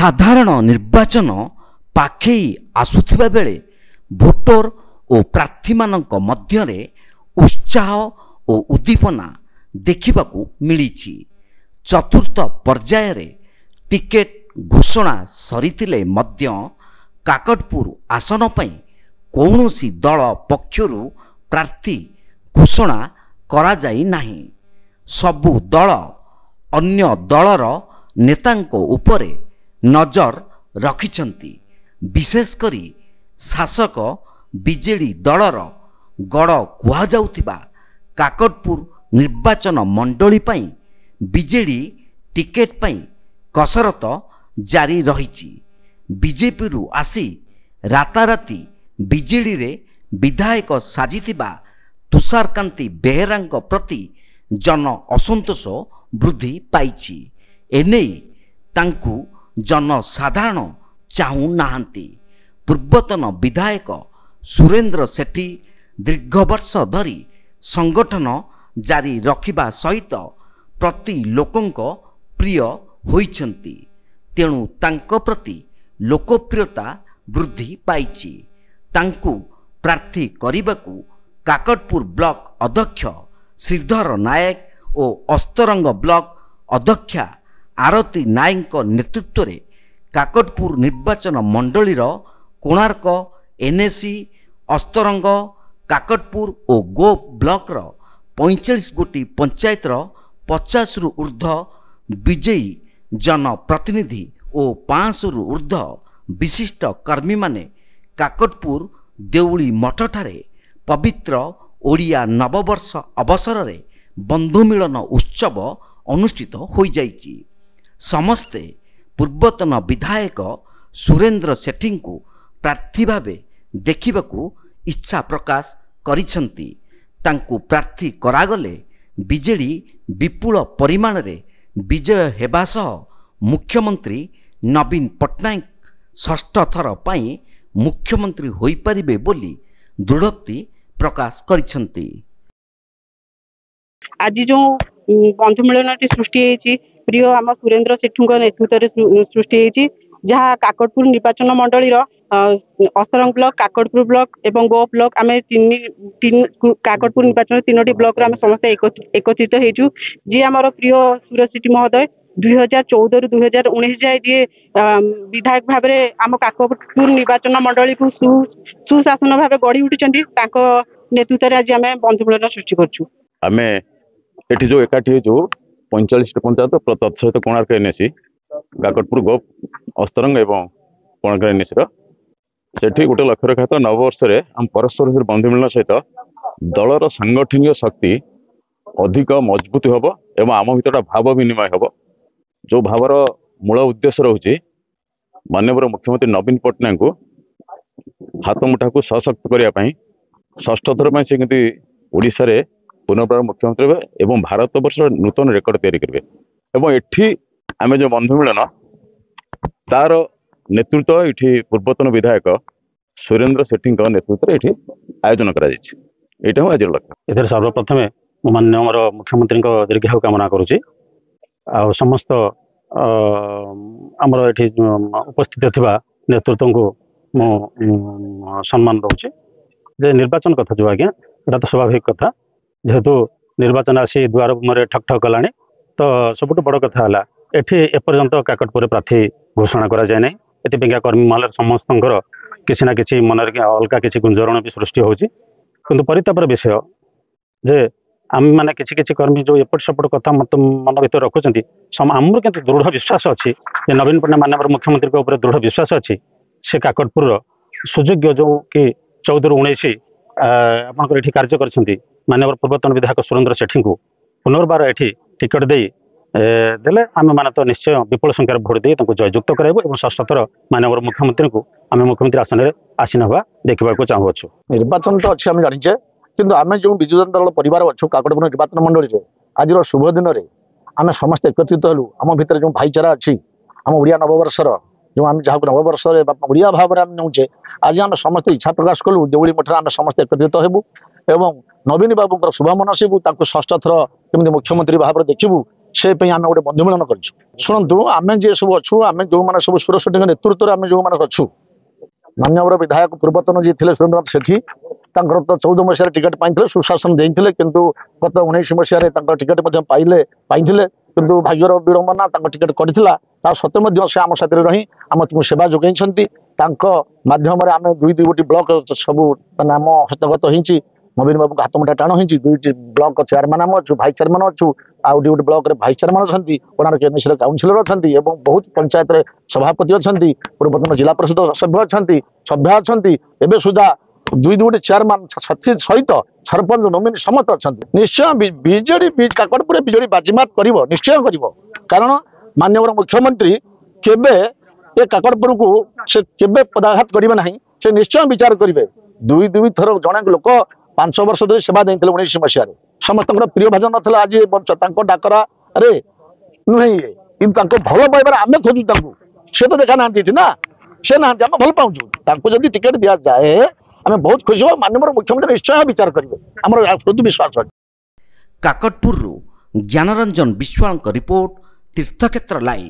ସାଧାରଣ ନିର୍ବାଚନ ପାଖେଇ ଆସୁଥିବା ବେଳେ ଭୋଟର ଓ ପ୍ରାର୍ଥୀମାନଙ୍କ ମଧ୍ୟରେ ଉତ୍ସାହ ଓ ଉଦ୍ଦୀପନା ଦେଖିବାକୁ ମିଳିଛି। ଚତୁର୍ଥ ପର୍ଯ୍ୟାୟରେ ଟିକେଟ ଘୋଷଣା ସରିଥିଲେ ମଧ୍ୟ କାକଟପୁର ଆସନ ପାଇଁ କୌଣସି ଦଳ ପକ୍ଷରୁ ପ୍ରାର୍ଥୀ ଘୋଷଣା କରାଯାଇ ନାହିଁ। ସବୁ ଦଳ ଅନ୍ୟ ଦଳର ନେତାଙ୍କ ଉପରେ ନଜର ରଖିଛନ୍ତି। ବିଶେଷ କରି ଶାସକ ବିଜେଡି ଦଳର ଗଡ଼ କୁହାଯାଉଥିବା କାକଟପୁର ନିର୍ବାଚନ ମଣ୍ଡଳୀ ପାଇଁ ବିଜେଡି ଟିକେଟ ପାଇଁ କସରତ ଜାରି ରହିଛି। ବିଜେପିରୁ ଆସି ରାତାରାତି ବିଜେଡିରେ ବିଧାୟକ ସାଜିଥିବା ତୁଷାରକାନ୍ତି ବେହେରାଙ୍କ ପ୍ରତି ଜନ ଅସନ୍ତୋଷ ବୃଦ୍ଧି ପାଇଛି। ଏନେଇ ତାଙ୍କୁ ଜନସାଧାରଣ ଚାହୁଁ ନାହାନ୍ତି। ପୂର୍ବତନ ବିଧାୟକ ସୁରେନ୍ଦ୍ର ସେଠୀ ଦୀର୍ଘ ବର୍ଷ ଧରି ସଂଗଠନ ଜାରି ରଖିବା ସହିତ ପ୍ରତି ଲୋକଙ୍କ ପ୍ରିୟ ହୋଇଛନ୍ତି। ତେଣୁ ତାଙ୍କ ପ୍ରତି ଲୋକପ୍ରିୟତା ବୃଦ୍ଧି ପାଇଛି। ତାଙ୍କୁ ପ୍ରାର୍ଥୀ କରିବାକୁ କାକଟପୁର ବ୍ଲକ ଅଧ୍ୟକ୍ଷ ଶ୍ରୀଧର ନାୟକ ଓ ଅସ୍ତରଙ୍ଗ ବ୍ଲକ ଅଧ୍ୟକ୍ଷା ଆରତୀ ନାୟକଙ୍କ ନେତୃତ୍ୱରେ କାକଟପୁର ନିର୍ବାଚନ ମଣ୍ଡଳୀର କୋଣାର୍କ, ଏନ୍ଏସି, ଅସ୍ତରଙ୍ଗ, କାକଟପୁର ଓ ଗୋ ବ୍ଲକର 45 ଗୋଟି ପଞ୍ଚାୟତର 50ରୁ ଉର୍ଦ୍ଧ୍ୱ ବିଜୟୀ ଜନପ୍ରତିନିଧି ଓ 500ରୁ ଉର୍ଦ୍ଧ୍ୱ ବିଶିଷ୍ଟ କର୍ମୀମାନେ କାକଟପୁର ଦେଉଳି ମଠଠାରେ ପବିତ୍ର ଓଡ଼ିଆ ନବବର୍ଷ ଅବସରରେ ବନ୍ଧୁମିଳନ ଉତ୍ସବ ଅନୁଷ୍ଠିତ ହୋଇଯାଇଛି। ସମସ୍ତେ ପୂର୍ବତନ ବିଧାୟକ ସୁରେନ୍ଦ୍ର ସେଠୀଙ୍କୁ ପ୍ରାର୍ଥୀ ଭାବେ ଦେଖିବାକୁ ଇଚ୍ଛା ପ୍ରକାଶ କରିଛନ୍ତି। ତାଙ୍କୁ ପ୍ରାର୍ଥୀ କରାଗଲେ ବିଜେଡି ବିପୁଳ ପରିମାଣରେ ବିଜୟ ହେବା ସହ ମୁଖ୍ୟମନ୍ତ୍ରୀ ନବୀନ ପଟ୍ଟନାୟକ ଷଷ୍ଠ ଥର ପାଇଁ ମୁଖ୍ୟମନ୍ତ୍ରୀ ହୋଇପାରିବେ ବୋଲି ଦୃଢ଼ୋକ୍ତି ପ୍ରକାଶ କରିଛନ୍ତି। आज जो बंधुमिलन सृष्टि प्रिय आम सुरेन्द्र सेठू नेतृत्व सृष्टि जहाँ काकटपुर निर्वाचन मंडल अस्तरंग ब्लॉक, काकटपुर ब्लॉक एवं गो ब्लॉक आम तीन काकटपुर निर्वाचन 3टी ब्लॉक आम समस्त एकत्रित होइछु। जी आमर प्रिय सुरेश सेठी महोदय 2014 रु 2019 जाए जी विधायक भाव में आम काकटपुर निर्वाचन मंडली को सुशासन भाव गढ़ी उठी नेतृत्व आज आम बंधुमिलन सृष्टि करछु। आमे एठी जो एकाठी जो 45 पंचायत तत्सहित कोणार्क एनएसी, काकटपुर गो, अस्तरंग एवं कोणार्क एनएसी सेठी गोटे लक्ष्य रखा था नववर्ष में आम परस्पर बंधुमिलन सहित दलर सांगठनिक शक्ति अधिक मजबूत हम एवं आम भर भाव विनिमय हम। जो भावर मूल उद्देश्य रोचे माननीय मुख्यमंत्री नवीन पट्टनायक को हाथ मुठा को सशक्त करने षष्ठ थर से ओडिशा रे पुनर्बार मुख्यमंत्री हे एवं भारत वर्ष नूतन रेकर्ड तैयारी करेंगे। एवं एठी आम जो बंधुमिलन तार नेतृत्व ये पूर्वतन विधायक सुरेन्द्र सेठी नेतृत्व ये आयोजन कर आज लक्ष्य। ए सर्वप्रथम माननीय मुख्यमंत्री दीर्घायु कामना करुच्ची। समस्त आमर ये उपस्थित थिबा नेतृत्व को मो सम्मान दूसरी। निर्वाचन कथा जो आज्ञा एटा तो स्वाभाविक कथा, जेहेतु निर्वाचन आसी द्वार मुहर ठक ठक गलानी तो सबुठ बड़ कथा है एठी एपर्यंत काकटपुर प्रार्थी घोषणा करा जाए नहीं। एथिपाई कर्मी महल समस्त किसी ना किसी मन अलग किसी गुंजरण भी सृष्टि होची। किंतु परितापर विषय जे आम मैंने किसी कर्मी जो एपट सेपट कथा मत मन भर रखुच्च आमर किंतु दृढ़ विश्वास अच्छी नवीन पट्टनायक माननीय मुख्यमंत्री दृढ़ विश्वास अच्छी से काकटपुर सुयोग्य जो कि 14 रु 19 आपंकर ये कार्य कर माननीय पूर्वतन विधायक सुरेन्द्र सेठी को पुनर्बार ये टिकट दे देले आम मैंने तो निश्चय विपुल संख्यार भोट दे जययुक्त कराइबु। षष्ठ थर माननीय मुख्यमंत्री को आम मुख्यमंत्री आसन में आसीन हवा देखा चाहूँ। निर्वाचन तो अच्छे आम जाचे किंतु आम जो विजु जनता दल परिवार अच्छु काकटपुर निर्वाचन मंडल में आज शुभ दिन में आम समस्त एकत्रित हलु। आम भितर जो भाईचारा अच्छी आम ओडिया नववर्षर जो आम जहाँ नववर्ष ओडिया भाव में आम नौचे आज आम समस्त इच्छा प्रकाश कलु देउली मठ आम समस्त एकत्रित हेबु एवं नवीन बाबू शुभ मनसिबू षष्ठ थर केमी मुख्यमंत्री भाव में देखू से आम गोटे बंधु मिलन कर शुणु आम जी सब अच्छु आम जो मैंने सब सुरक्षित नेतृत्व आम जो मैंने अच्छु मान्यवर विधायक पूर्वतन जी थे सुरेंद्रनाथ सेठी तो 14 मसीह टिकेट पाई सुशासन देते किंतु गत 19 मसीह टिकेट पाई किंतु भाग्यर विडंबना टिकेट कटिला सत्वे से आम साथी रही आम सेवा जोगाई माध्यम आम दुई गोटी ब्लॉक सब आम हस्तगत हो नवीन बाबू हाथ मुठा टाण हो दुईट ब्लॉक चेयरमैन आम अच्छु भाई चेयरमैन अच्छु आउ गोटे ब्लॉक भाई चेयरमैन अच्छा कोणार्क एनएसी काउनसिलर अच्छा बहुत पंचायत सभापति अच्छा पूर्वतन जिला परिषद सभ्य अच्छा सभ्य अच्छा एवं सुधा दुई गोटे चेयरमैन सहित सरपंच नोमिनी समस्त अच्छा निश्चय बीजेडी काकटपुर बीजेडी बाजीमात कर निश्चय कर कारण माननीय मुख्यमंत्री केबे ये काकटपुर को से केबे पदाघात करेंगे ना से निश्चय विचार करेंगे दुई थर जड़े लोक 5 वर्ष धरी सेवा देते 19 मसीह समस्त प्रिय भाजन ना आज डाकरा अरे नुहे कि भल पाइबार आम खोजु सी तो देखा ना ना से ना आम भल पाऊँ जब टिकेट दि जाए आम बहुत खुशी हो माननीय मुख्यमंत्री निश्चय विचार करेंगे आम विश्वास है। काकटपुर ज्ञानरंजन विश्वाल रिपोर्ट तीर्थक्षेत्र लाइव।